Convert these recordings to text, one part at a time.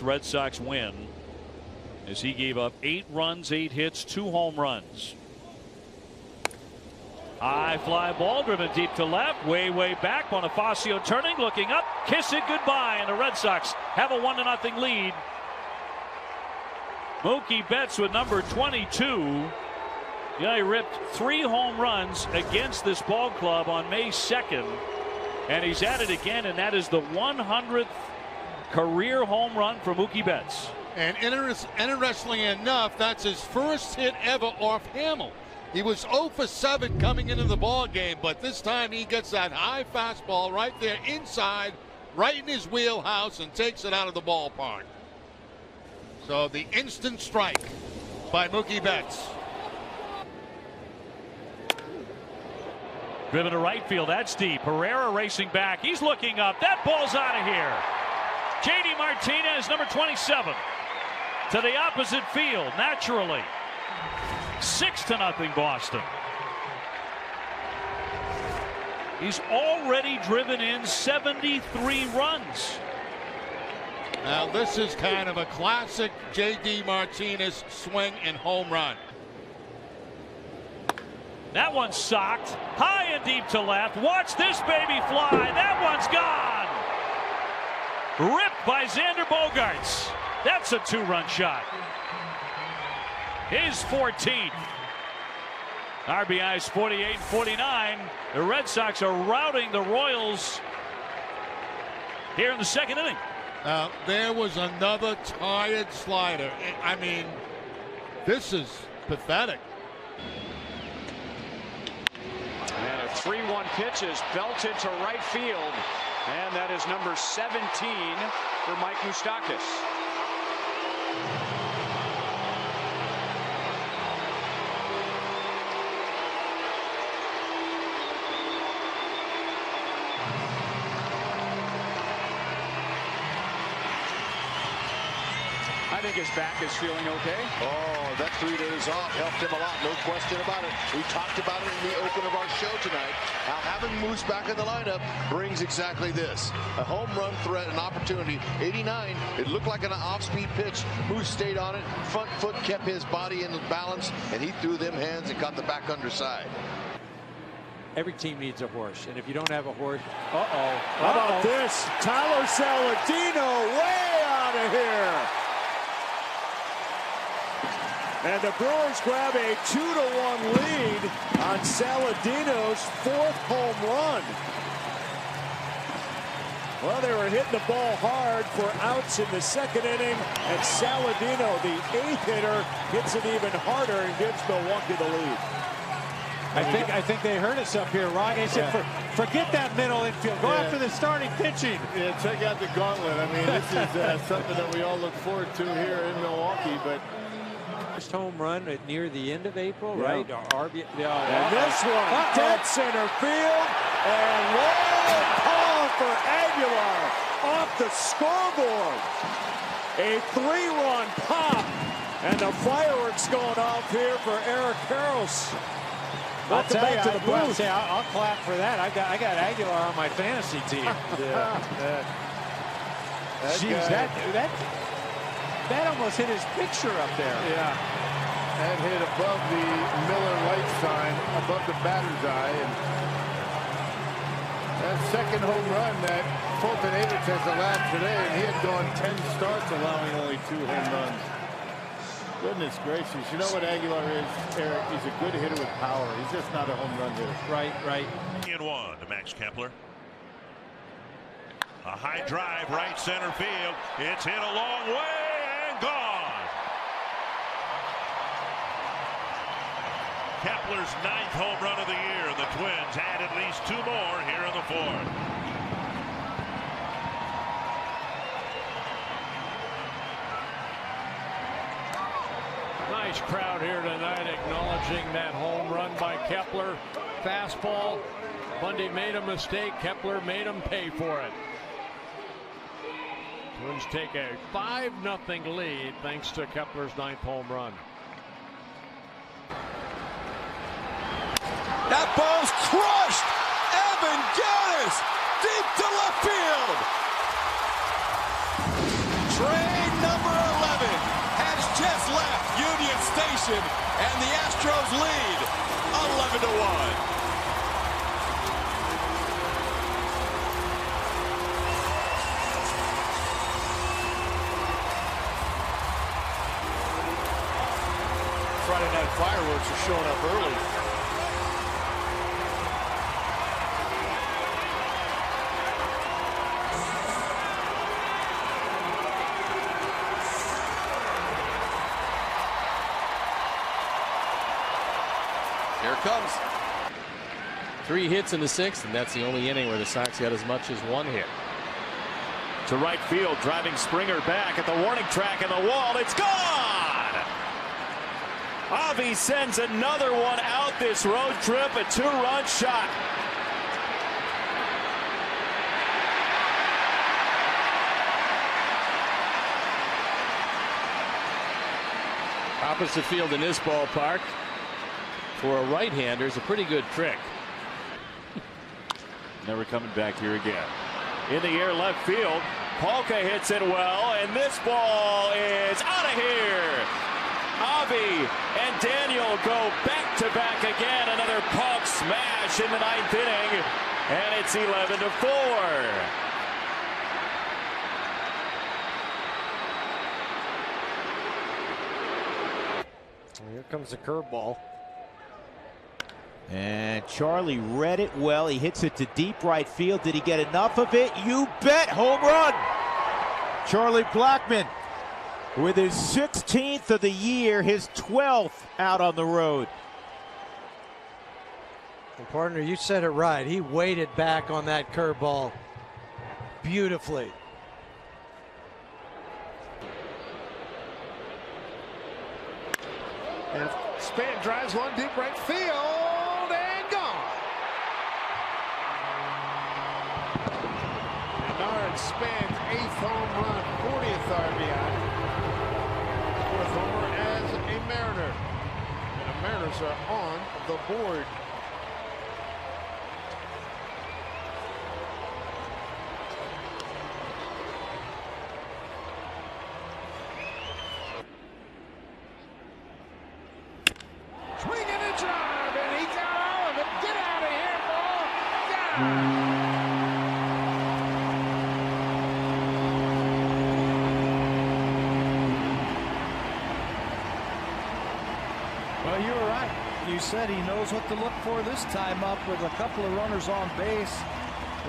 Red Sox win, as he gave up 8 runs, 8 hits, 2 home runs. High fly ball driven deep to left, way back. Bonifacio turning, looking up, kiss it goodbye, and the Red Sox have a 1-0 lead. Mookie Betts with number 22. Yeah, he ripped 3 home runs against this ball club on May 2nd, and he's at it again, and that is the 100th career home run for Mookie Betts. And interestingly enough, that's his first hit ever off Hamill. He was 0 for 7 coming into the ball game, but this time he gets that high fastball right there inside, right in his wheelhouse, and takes it out of the ballpark. So the instant strike by Mookie Betts. Driven to right field, that's deep. Herrera racing back, he's looking up, that ball's out of here. JD Martinez, number 27, to the opposite field, naturally. 6-0 Boston. He's already driven in 73 runs. Now this is kind of a classic JD Martinez swing and home run. That one's socked high and deep to left. Watch this baby fly. That one's gone. Ripped by Xander Bogaerts. That's a 2-run shot. His 14th. RBI's 48-49. The Red Sox are routing the Royals here in the 2nd inning. There was another tired slider. I mean, this is pathetic. And a 3-1 pitch is belted to right field. And that is number 17 for Mike Moustakas. I think his back is feeling okay. Oh, that 3 days off helped him a lot, no question about it. We talked about it in the open of our show tonight. How having Moose back in the lineup brings exactly this. A home run threat, an opportunity. 89, it looked like an off-speed pitch. Moose stayed on it, front foot kept his body in balance, and he threw them hands and caught the back underside. Every team needs a horse, and if you don't have a horse, How about this? Tyler Saladino way out of here. And the Brewers grab a 2-1 lead on Saladino's 4th home run. Well, they were hitting the ball hard for outs in the 2nd inning, and Saladino, the 8th hitter, hits it even harder and gives Milwaukee the lead. I think they heard us up here, Ron. They said, forget that middle infield. Go after the starting pitching. Yeah, check out the gauntlet. I mean, this is something that we all look forward to here in Milwaukee, but first home run near the end of April, right? And this one, dead center field, and long call for Aguilar off the scoreboard. A 3-run pop, and the fireworks going off here for Eric Karros. Welcome back to the booth. I'll clap for that. I got Aguilar on my fantasy team. That almost hit his picture up there. Yeah. That hit above the Miller light sign, above the batter's eye. And that 2nd home run that Fulton Averts has allowed today, and he had gone 10 starts allowing only 2 home runs. Goodness gracious. You know what Aguilar is, Eric? He's a good hitter with power. He's just not a home run hitter. Right. In 1 to Max Kepler. A high drive right center field. It's hit a long way and gone. Kepler's 9th home run of the year. The Twins add at least 2 more here in the 4th. Nice crowd here tonight acknowledging that home run by Kepler. Fastball. Bundy made a mistake. Kepler made him pay for it. Twins take a 5-0 lead thanks to Kepler's 9th home run. That ball's crushed. Evan Gattis deep to left field. Trey 7-1. Friday night fireworks are showing up early. Here it comes. 3 hits in the 6th, and that's the only inning where the Sox got as much as 1 hit. To right field, driving Springer back at the warning track and the wall. It's gone! Avi sends another one out this road trip, a 2-run shot. Opposite field in this ballpark for a right-hander is a pretty good trick. Never coming back here again. In the air left field, Polka hits it well, and this ball is out of here. Avi and Daniel go back-to-back again. Another Polk smash in the 9th inning, and it's 11-4. Here comes the curveball. And Charlie read it well. He hits it to deep right field. Did he get enough of it? You bet. Home run. Charlie Blackmon with his 16th of the year, his 12th out on the road. And partner, you said it right. He waited back on that curveball beautifully. And Span drives one deep right field and gone. Bernard Span's 8th home run, 40th RBI. 4th homer as a Mariner. And the Mariners are on the board. Swing and a drive, and he got all of it. Get out of here, ball. Well, you were right. You said he knows what to look for this time up with a couple of runners on base.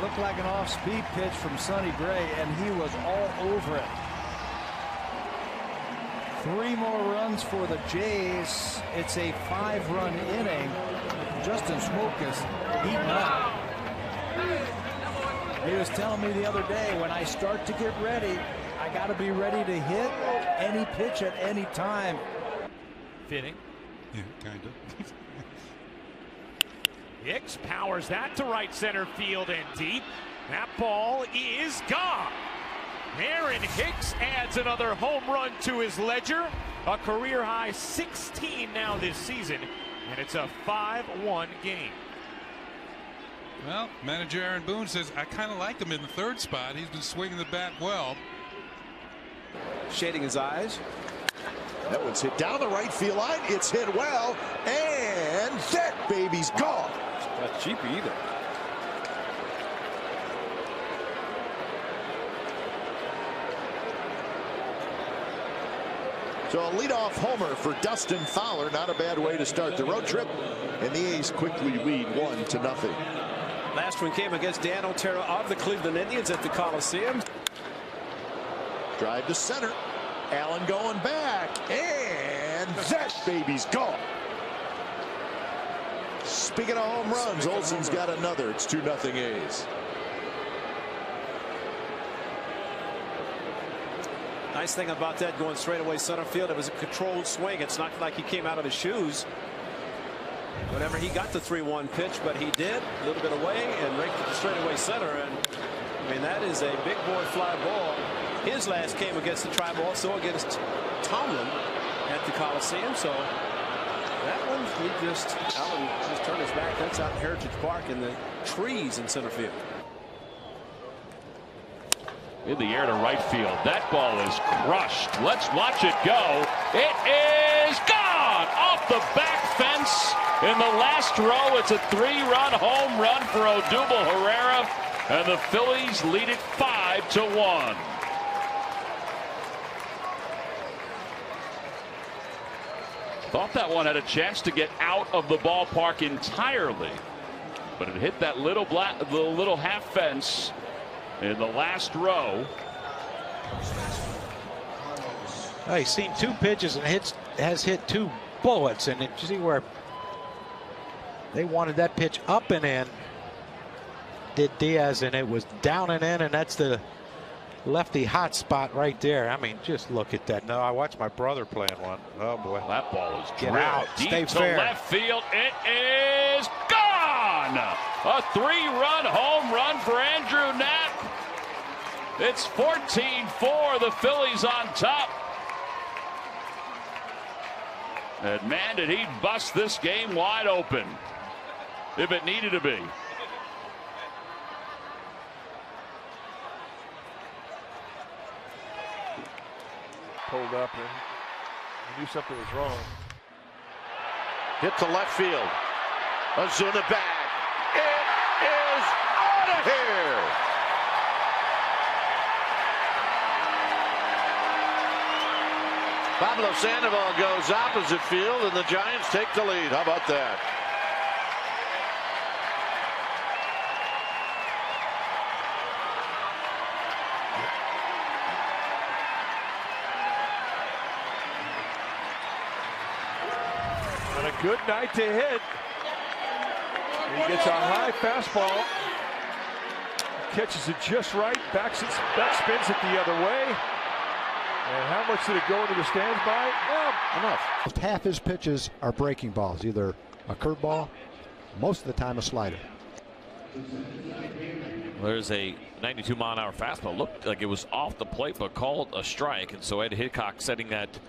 Looked like an off-speed pitch from Sonny Gray, and he was all over it. 3 more runs for the Jays. It's a 5-run inning. Justin Smoak is heating up. He was telling me the other day, when I start to get ready, I got to be ready to hit any pitch at any time. Fitting. Yeah, kind of. Hicks powers that to right center field and deep. That ball is gone. Aaron Hicks adds another home run to his ledger. A career high 16 now this season, and it's a 5-1 game. Well, manager Aaron Boone says, I kind of like him in the 3rd spot. He's been swinging the bat well. Shading his eyes. That one's hit down the right field line. It's hit well, and that baby's gone. Not cheap either. So a leadoff homer for Dustin Fowler. Not a bad way to start the road trip. And the A's quickly lead 1-0. Last one came against Dan Otero of the Cleveland Indians at the Coliseum. Drive to center. Allen going back. And that baby's gone. Speaking of home runs, Olson's got another. It's 2-0 A's. Nice thing about that, going straight away center field, it was a controlled swing. It's not like he came out of his shoes whenever he got the 3-1 pitch, but he did a little bit away and raked it to straightaway center. And I mean, that is a big boy fly ball. His last came against the Tribe, also against Tomlin at the Coliseum. So that one, Allen just turned his back. That's out in Heritage Park in the trees in center field. In the air to right field. That ball is crushed. Let's watch it go. It is gone off the back fence. In the last row, it's a 3-run home run for Odubel Herrera, and the Phillies lead it 5-1. Thought that one had a chance to get out of the ballpark entirely, but it hit that little half fence in the last row. Oh, he's seen 2 pitches and has hit 2 bullets, and you see where they wanted that pitch up and in. Did Diaz, and it was down and in, and that's the lefty hot spot right there. I mean, just look at that. No, I watched my brother playing one. Oh boy, that ball is get out. Deep Stay to fair. left field. It is gone. A 3-run home run for Andrew Knapp. It's 14-4. The Phillies on top. And man, did he bust this game wide open if it needed to be. Pulled up and he knew something was wrong. Hit to left field. Ozuna back. It is out of here. Pablo Sandoval goes opposite field, and the Giants take the lead. How about that? And a good night to hit. He gets a high fastball. Catches it just right. Back spins it the other way. And how much did it go into the stands by? Well, enough. Half his pitches are breaking balls, either a curveball, most of the time a slider. There's a 92-mile-an-hour fastball. Looked like it was off the plate, but called a strike. And so Ed Hickok setting that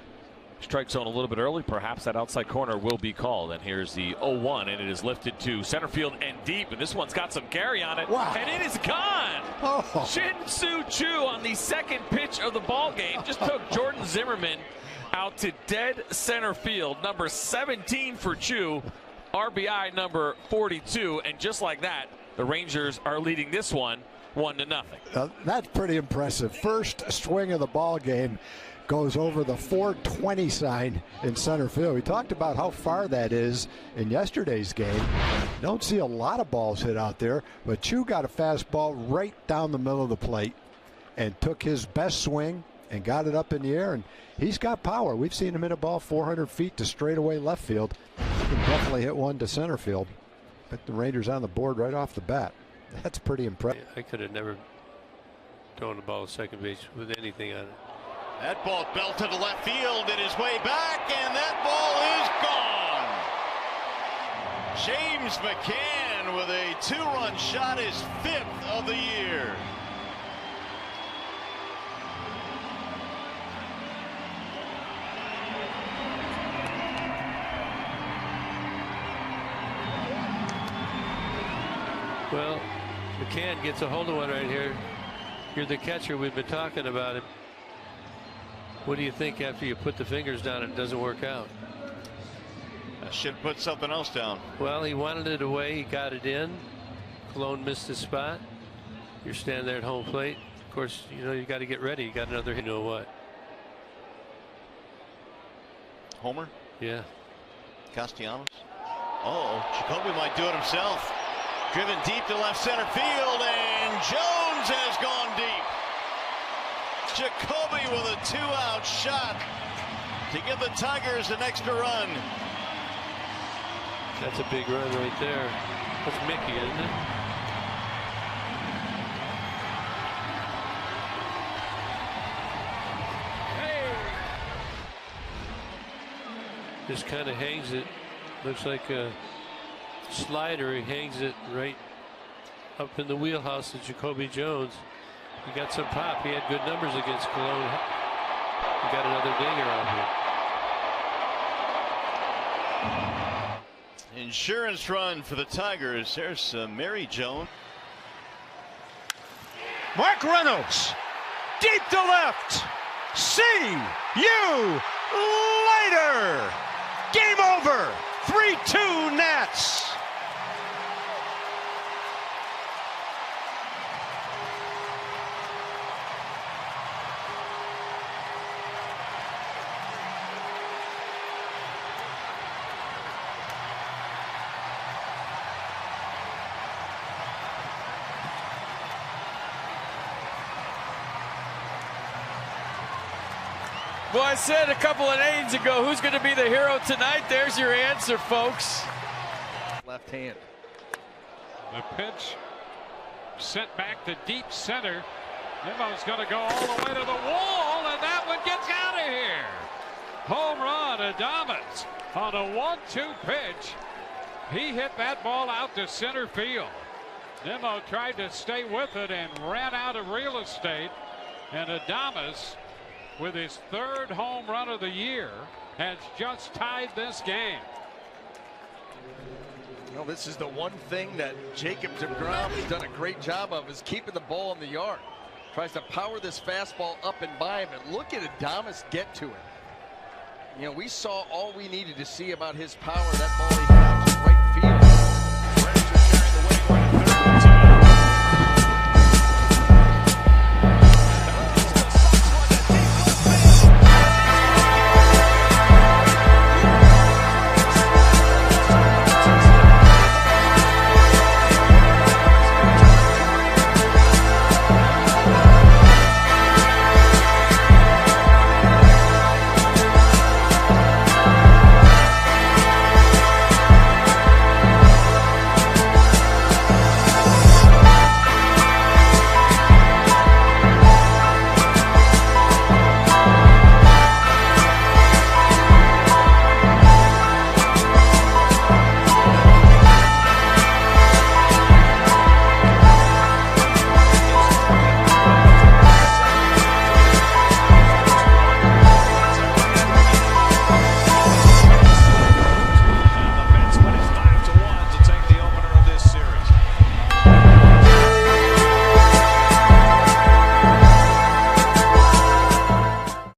strike zone a little bit early. Perhaps that outside corner will be called. And here's the 0-1, and it is lifted to center field and deep. And this one's got some carry on it. Wow. And it is gone. Oh. Shin-Soo Choo on the second pitch of the ball game just took Jordan Zimmerman out to dead center field. Number 17 for Choo. RBI number 42. And just like that, the Rangers are leading this one 1-0. That's pretty impressive. First swing of the ball game goes over the 420 sign in center field. We talked about how far that is in yesterday's game. Don't see a lot of balls hit out there, but Choo got a fastball right down the middle of the plate and took his best swing and got it up in the air, and he's got power. We've seen him hit a ball 400 feet to straightaway left field. He can definitely hit one to center field. Put the Rangers on the board right off the bat. That's pretty impressive. I could have never thrown the ball to second base with anything on it. That ball belted to left field. It is way back, and that ball is gone. James McCann with a 2-run shot, his 5th of the year. Well, McCann gets a hold of one right here. You're the catcher. We've been talking about him. What do you think after you put the fingers down and it doesn't work out? I should put something else down. Well, he wanted it away. He got it in. Cologne missed his spot. You're standing there at home plate. Of course, you know you got to get ready. You got another, you know what? Homer? Yeah. Castellanos? Uh-oh, Jacoby might do it himself. Driven deep to left center field, and Jones has gone deep. Jacoby with a 2-out shot to give the Tigers an extra run. That's a big run right there. That's Mickey, isn't it? Just kind of hangs it. Looks like a slider. He hangs it right up in the wheelhouse of Jacoby Jones. He got some pop. He had good numbers against Cologne. He got another dinger out here. Insurance run for the Tigers. There's Mary Jones. Mark Reynolds, deep to left. See you later. Game over. 3-2 now. Mets. Well, I said a couple of innings ago, who's going to be the hero tonight? There's your answer, folks. Left hand. The pitch sent back to deep center. Nimmo's going to go all the way to the wall, and that one gets out of here. Home run, Adames on a 1-2 pitch. He hit that ball out to center field. Nimmo tried to stay with it and ran out of real estate. And Adames, with his third home run of the year, has just tied this game. Well, this is the one thing that Jacob deGrom has done a great job of, is keeping the ball in the yard. Tries to power this fastball up and by him, and look at Adames get to it. You know, we saw all we needed to see about his power. That ball he got